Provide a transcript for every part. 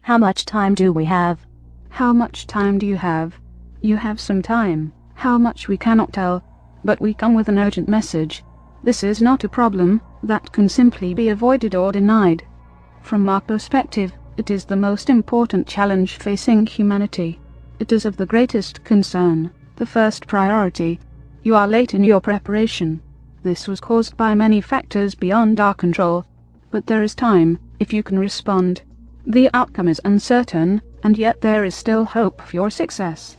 How much time do we have? How much time do you have? You have some time. How much we cannot tell. But we come with an urgent message. This is not a problem that can simply be avoided or denied. From our perspective, it is the most important challenge facing humanity. It is of the greatest concern, the first priority. You are late in your preparation. This was caused by many factors beyond our control. But there is time, if you can respond. The outcome is uncertain, and yet there is still hope for your success.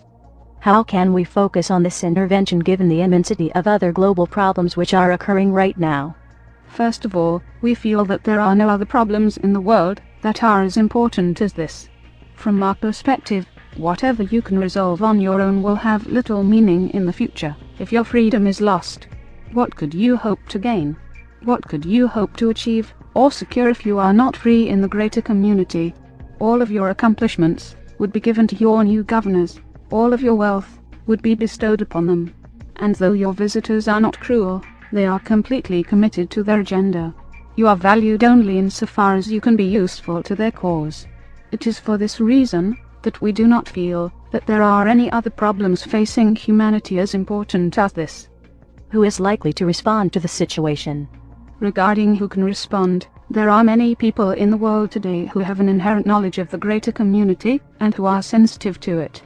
How can we focus on this intervention given the immensity of other global problems which are occurring right now? First of all, we feel that there are no other problems in the world that are as important as this. From our perspective, whatever you can resolve on your own will have little meaning in the future. If your freedom is lost, what could you hope to gain? What could you hope to achieve or secure if you are not free in the greater community? All of your accomplishments would be given to your new governors. All of your wealth would be bestowed upon them. And though your visitors are not cruel, they are completely committed to their agenda. You are valued only insofar as you can be useful to their cause. It is for this reason that we do not feel that there are any other problems facing humanity as important as this. Who is likely to respond to the situation? Regarding who can respond, there are many people in the world today who have an inherent knowledge of the greater community and who are sensitive to it.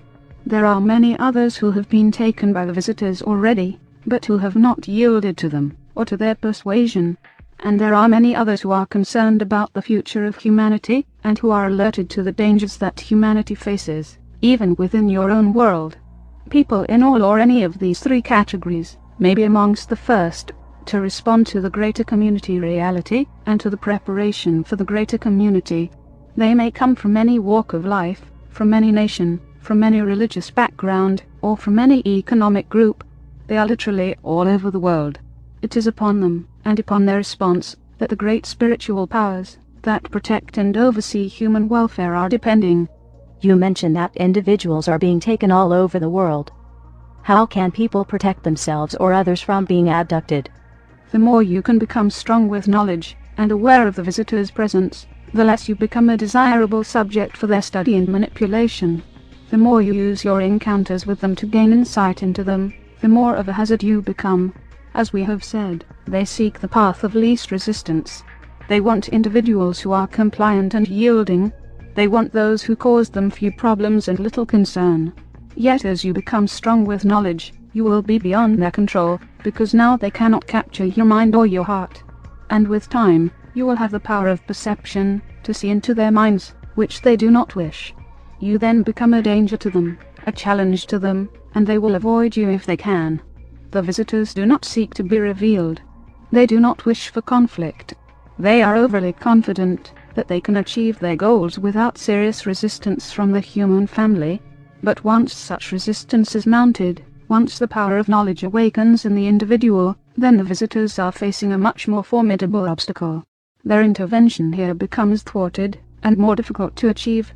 There are many others who have been taken by the visitors already, but who have not yielded to them, or to their persuasion. And there are many others who are concerned about the future of humanity, and who are alerted to the dangers that humanity faces, even within your own world. People in all or any of these three categories may be amongst the first to respond to the greater community reality, and to the preparation for the greater community. They may come from any walk of life, from any nation, from any religious background, or from any economic group. They are literally all over the world. It is upon them, and upon their response, that the great spiritual powers that protect and oversee human welfare are depending. You mentioned that individuals are being taken all over the world. How can people protect themselves or others from being abducted? The more you can become strong with knowledge, and aware of the visitor's presence, the less you become a desirable subject for their study and manipulation. The more you use your encounters with them to gain insight into them, the more of a hazard you become. As we have said, they seek the path of least resistance. They want individuals who are compliant and yielding. They want those who cause them few problems and little concern. Yet as you become strong with knowledge, you will be beyond their control, because now they cannot capture your mind or your heart. And with time, you will have the power of perception, to see into their minds, which they do not wish. You then become a danger to them, a challenge to them, and they will avoid you if they can. The visitors do not seek to be revealed. They do not wish for conflict. They are overly confident that they can achieve their goals without serious resistance from the human family. But once such resistance is mounted, once the power of knowledge awakens in the individual, then the visitors are facing a much more formidable obstacle. Their intervention here becomes thwarted, and more difficult to achieve,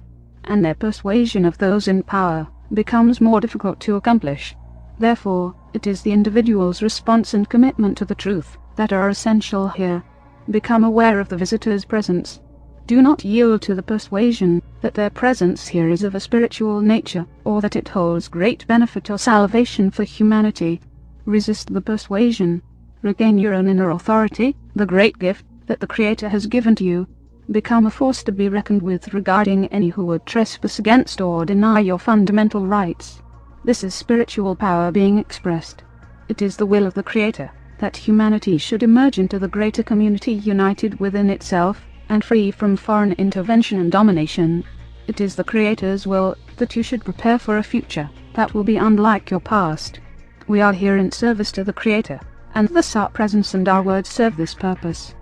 and their persuasion of those in power becomes more difficult to accomplish. Therefore, it is the individual's response and commitment to the truth that are essential here. Become aware of the visitor's presence. Do not yield to the persuasion that their presence here is of a spiritual nature, or that it holds great benefit or salvation for humanity. Resist the persuasion. Regain your own inner authority, the great gift that the Creator has given to you. Become a force to be reckoned with regarding any who would trespass against or deny your fundamental rights. This is spiritual power being expressed. It is the will of the Creator that humanity should emerge into the greater community united within itself, and free from foreign intervention and domination. It is the Creator's will that you should prepare for a future that will be unlike your past. We are here in service to the Creator, and thus our presence and our words serve this purpose.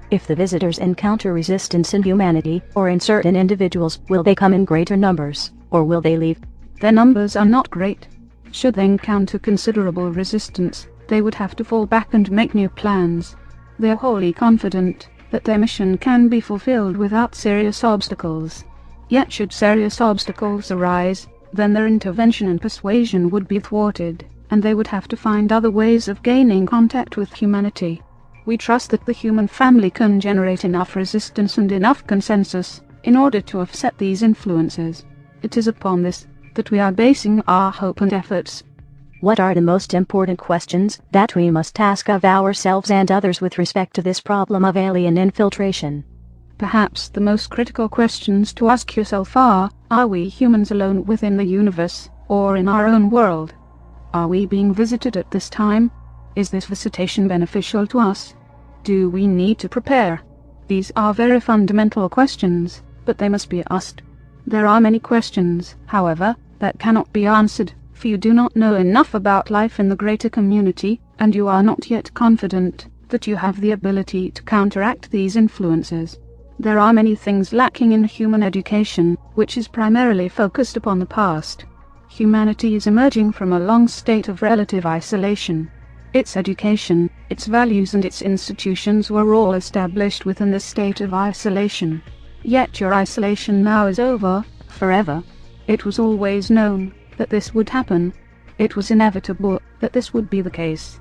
If the visitors encounter resistance in humanity, or in certain individuals, will they come in greater numbers, or will they leave? Their numbers are not great. Should they encounter considerable resistance, they would have to fall back and make new plans. They are wholly confident that their mission can be fulfilled without serious obstacles. Yet should serious obstacles arise, then their intervention and persuasion would be thwarted, and they would have to find other ways of gaining contact with humanity. We trust that the human family can generate enough resistance and enough consensus in order to offset these influences. It is upon this that we are basing our hope and efforts. What are the most important questions that we must ask of ourselves and others with respect to this problem of alien infiltration? Perhaps the most critical questions to ask yourself are we humans alone within the universe, or in our own world? Are we being visited at this time? Is this visitation beneficial to us? Do we need to prepare? These are very fundamental questions, but they must be asked. There are many questions, however, that cannot be answered, for you do not know enough about life in the greater community, and you are not yet confident that you have the ability to counteract these influences. There are many things lacking in human education, which is primarily focused upon the past. Humanity is emerging from a long state of relative isolation. Its education, its values and its institutions were all established within this state of isolation. Yet your isolation now is over, forever. It was always known that this would happen. It was inevitable that this would be the case.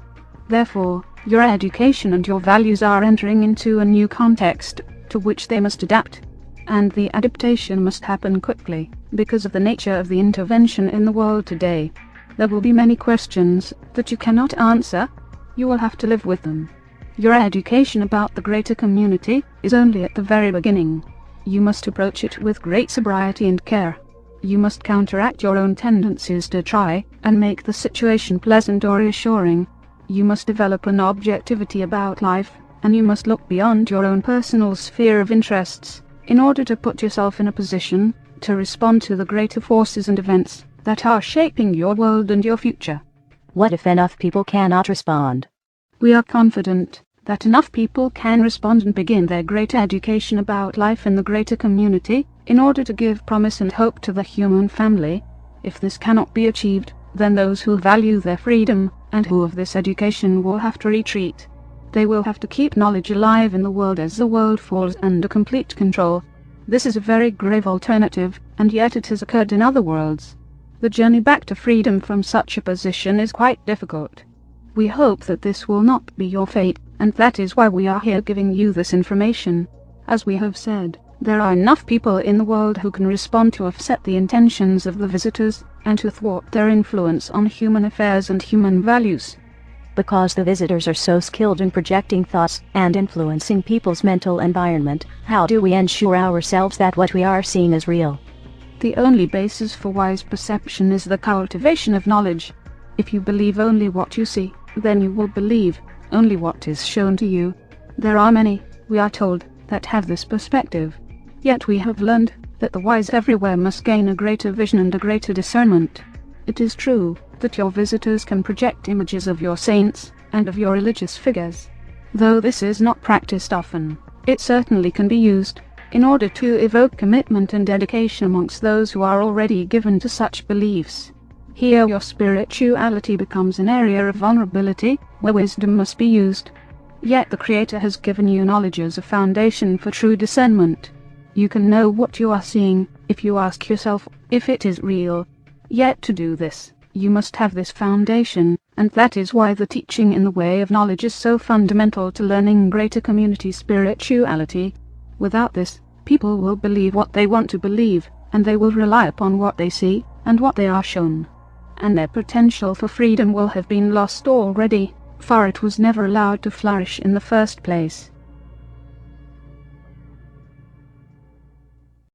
Therefore, your education and your values are entering into a new context, to which they must adapt. And the adaptation must happen quickly, because of the nature of the intervention in the world today. There will be many questions that you cannot answer. You will have to live with them. Your education about the greater community is only at the very beginning. You must approach it with great sobriety and care. You must counteract your own tendencies to try and make the situation pleasant or reassuring. You must develop an objectivity about life, and you must look beyond your own personal sphere of interests, in order to put yourself in a position to respond to the greater forces and events that are shaping your world and your future. What if enough people cannot respond? We are confident that enough people can respond and begin their greater education about life in the greater community, in order to give promise and hope to the human family. If this cannot be achieved, then those who value their freedom, and who of this education will have to retreat. They will have to keep knowledge alive in the world as the world falls under complete control. This is a very grave alternative, and yet it has occurred in other worlds. The journey back to freedom from such a position is quite difficult. We hope that this will not be your fate, and that is why we are here giving you this information. As we have said, there are enough people in the world who can respond to offset the intentions of the visitors, and to thwart their influence on human affairs and human values. Because the visitors are so skilled in projecting thoughts and influencing people's mental environment, how do we ensure ourselves that what we are seeing is real? The only basis for wise perception is the cultivation of knowledge. If you believe only what you see, then you will believe only what is shown to you. There are many, we are told, that have this perspective. Yet we have learned that the wise everywhere must gain a greater vision and a greater discernment. It is true that your visitors can project images of your saints and of your religious figures. Though this is not practiced often, it certainly can be used in order to evoke commitment and dedication amongst those who are already given to such beliefs. Here your spirituality becomes an area of vulnerability, where wisdom must be used. Yet the Creator has given you knowledge as a foundation for true discernment. You can know what you are seeing, if you ask yourself if it is real. Yet to do this, you must have this foundation, and that is why the teaching in the way of knowledge is so fundamental to learning greater community spirituality. Without this, people will believe what they want to believe, and they will rely upon what they see and what they are shown. And their potential for freedom will have been lost already, for it was never allowed to flourish in the first place.